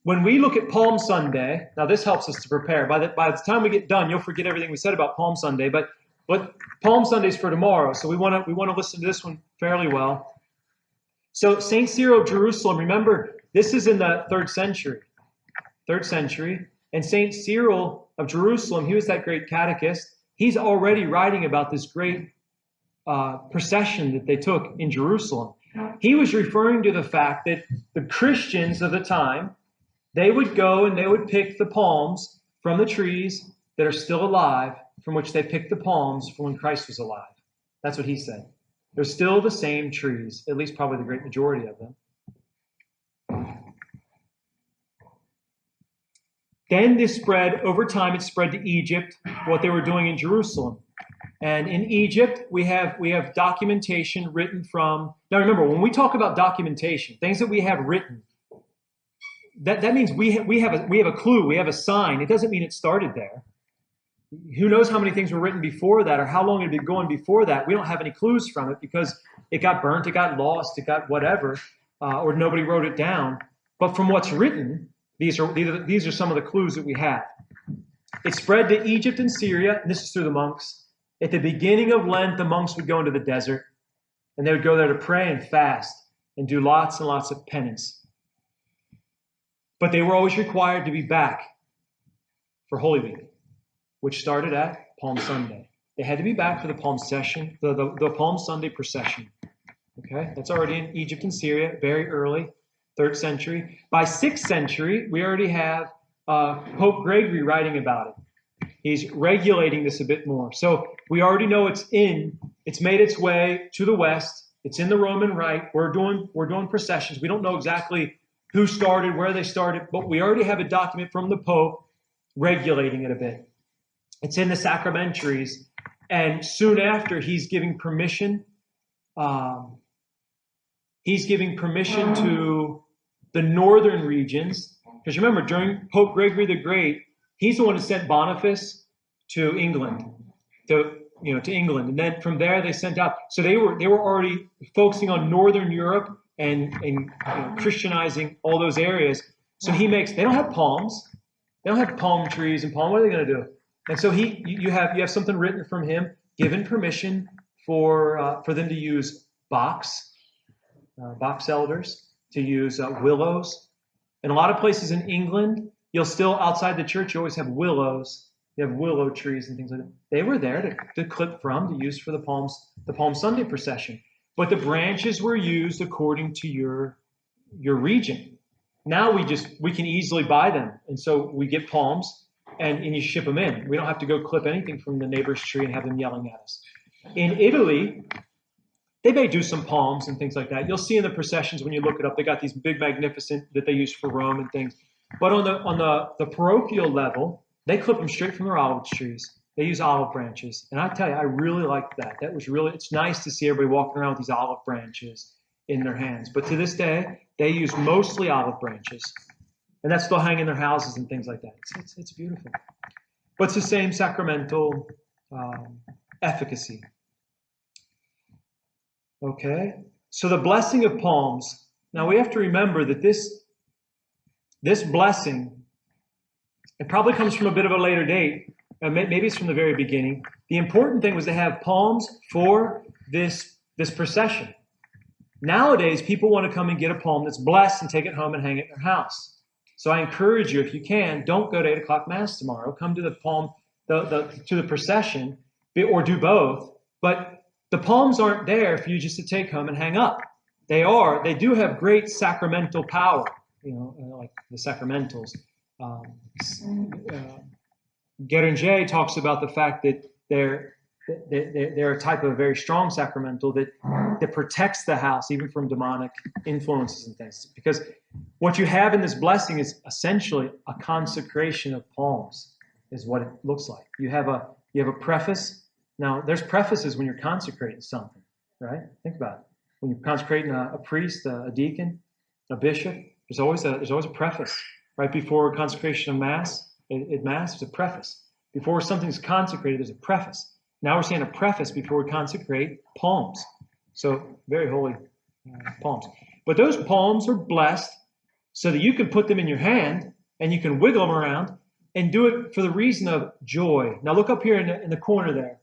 when we look at Palm Sunday, now this helps us to prepare. By the time we get done, you'll forget everything we said about Palm Sunday. But Palm Sunday is for tomorrow, so we want to listen to this one fairly well. So Saint Cyril of Jerusalem, remember, this is in the 3rd century. 3rd century. And Saint Cyril of Jerusalem, he was that great catechist. He's already writing about this great procession that they took in Jerusalem. He was referring to the fact that the Christians of the time, they would go and they would pick the palms from the trees that are still alive, from which they picked the palms from when Christ was alive. That's what he said. They're still the same trees, at least probably the great majority of them. Then this spread, over time it spread to Egypt, what they were doing in Jerusalem. And in Egypt, we have documentation written from, now remember, when we talk about documentation, things that we have written, that means we have a clue, we have a sign. It doesn't mean it started there. Who knows how many things were written before that or how long it had been going before that. We don't have any clues from it because it got burnt, it got lost, it got whatever, or nobody wrote it down. But from what's written, these are some of the clues that we have. It spread to Egypt and Syria, and this is through the monks. At the beginning of Lent, the monks would go into the desert, and they would go there to pray and fast and do lots and lots of penance. But they were always required to be back for Holy Week, which started at Palm Sunday. They had to be back for the Palm Session, the Palm Sunday procession. Okay, that's already in Egypt and Syria, very early, 3rd century. By 6th century, we already have Pope Gregory writing about it. He's regulating this a bit more. So we already know it's made its way to the West. It's in the Roman Rite. We're doing processions. We don't know exactly who started, where they started, but we already have a document from the Pope regulating it a bit. It's in the sacramentaries, and soon after, he's giving permission. He's giving permission to the northern regions, because remember, during Pope Gregory the Great, he's the one who sent Boniface to England, to England, and then from there they sent out. So they were already focusing on northern Europe and Christianizing all those areas. So they don't have palms, they don't have palm trees and palm. What are they going to do? And so you have something written from him, given permission for them to use box elders, to use willows. In a lot of places in England, you'll still, outside the church, you always have willows. You have willow trees and things like that. They were there to clip from, to use for the Palm Sunday procession. But the branches were used according to your region. Now we can easily buy them. And so we get palms and you ship them in. We don't have to go clip anything from the neighbor's tree and have them yelling at us. In Italy, they may do some palms and things like that. You'll see in the processions when you look it up, they got these big magnificent that they use for Rome and things. But on the parochial level, they clip them straight from their olive trees. They use olive branches. And I tell you, I really like that. It's nice to see everybody walking around with these olive branches in their hands. But to this day, they use mostly olive branches. And that's still hanging in their houses and things like that. It's beautiful. But it's the same sacramental efficacy. Okay, so the blessing of palms. Now we have to remember that this blessing, it probably comes from a bit of a later date. Maybe it's from the very beginning. The important thing was to have palms for this procession. Nowadays, people want to come and get a palm that's blessed and take it home and hang it in their house. So I encourage you, if you can, don't go to 8 o'clock Mass tomorrow. Come to to the procession, or do both. But the palms aren't there for you just to take home and hang up. They do have great sacramental power, like the sacramentals. Guéranger talks about the fact that they're a type of very strong sacramental that protects the house even from demonic influences and things. Because what you have in this blessing is essentially a consecration of palms, is what it looks like. You have a preface. Now, there's prefaces when you're consecrating something, right? Think about it. When you're consecrating a priest, a deacon, a bishop, there's always a preface. Right before consecration of Mass, at Mass, there's a preface. Before something's consecrated, there's a preface. Now we're saying a preface before we consecrate palms. So very holy palms. But those palms are blessed so that you can put them in your hand and you can wiggle them around and do it for the reason of joy. Now look up here in the corner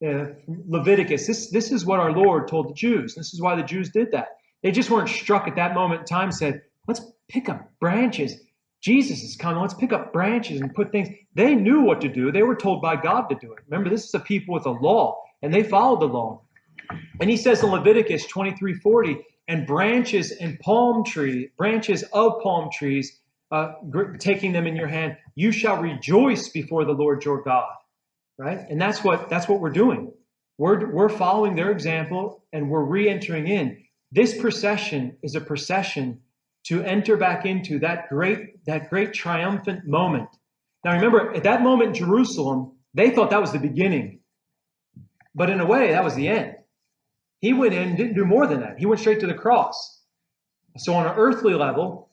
there, Leviticus. This is what our Lord told the Jews. This is why the Jews did that. They just weren't struck at that moment in time and said, let's pick up branches. Jesus is coming. Let's pick up branches and put things. They knew what to do. They were told by God to do it. Remember, this is a people with a law, and they followed the law. And he says in Leviticus 23:40, and branches of palm trees, taking them in your hand, you shall rejoice before the Lord your God. Right? And that's what we're doing. We're following their example, and we're re-entering in. This procession is a procession to enter back into that great triumphant moment. Now remember, at that moment in Jerusalem, they thought that was the beginning. But in a way, that was the end. He went in and didn't do more than that. He went straight to the cross. So on an earthly level,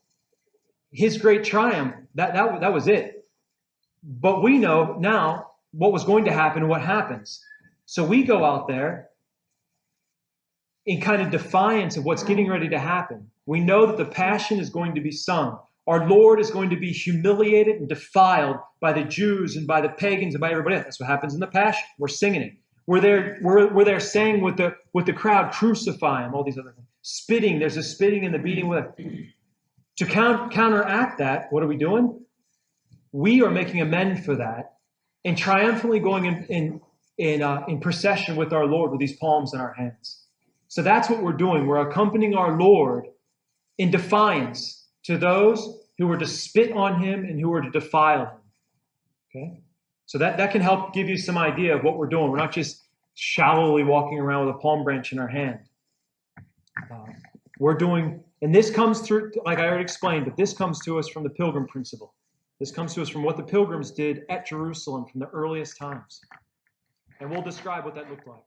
his great triumph, that was it. But we know now what was going to happen and what happens. So we go out there in kind of defiance of what's getting ready to happen. We know that the passion is going to be sung. Our Lord is going to be humiliated and defiled by the Jews and by the pagans and by everybody else. That's what happens in the passion. We're singing it. We're there saying with the crowd, crucify him, all these other things. Spitting, there's a spitting and the beating with it. To counteract that, what are we doing? We are making amends for that and triumphantly going in procession with our Lord with these palms in our hands. So that's what we're doing. We're accompanying our Lord in defiance to those who were to spit on him and who were to defile him. Okay? So that can help give you some idea of what we're doing. We're not just shallowly walking around with a palm branch in our hand. We're doing, and this comes through, like I already explained, but this comes to us from the pilgrim principle. This comes to us from what the pilgrims did at Jerusalem from the earliest times. And we'll describe what that looked like.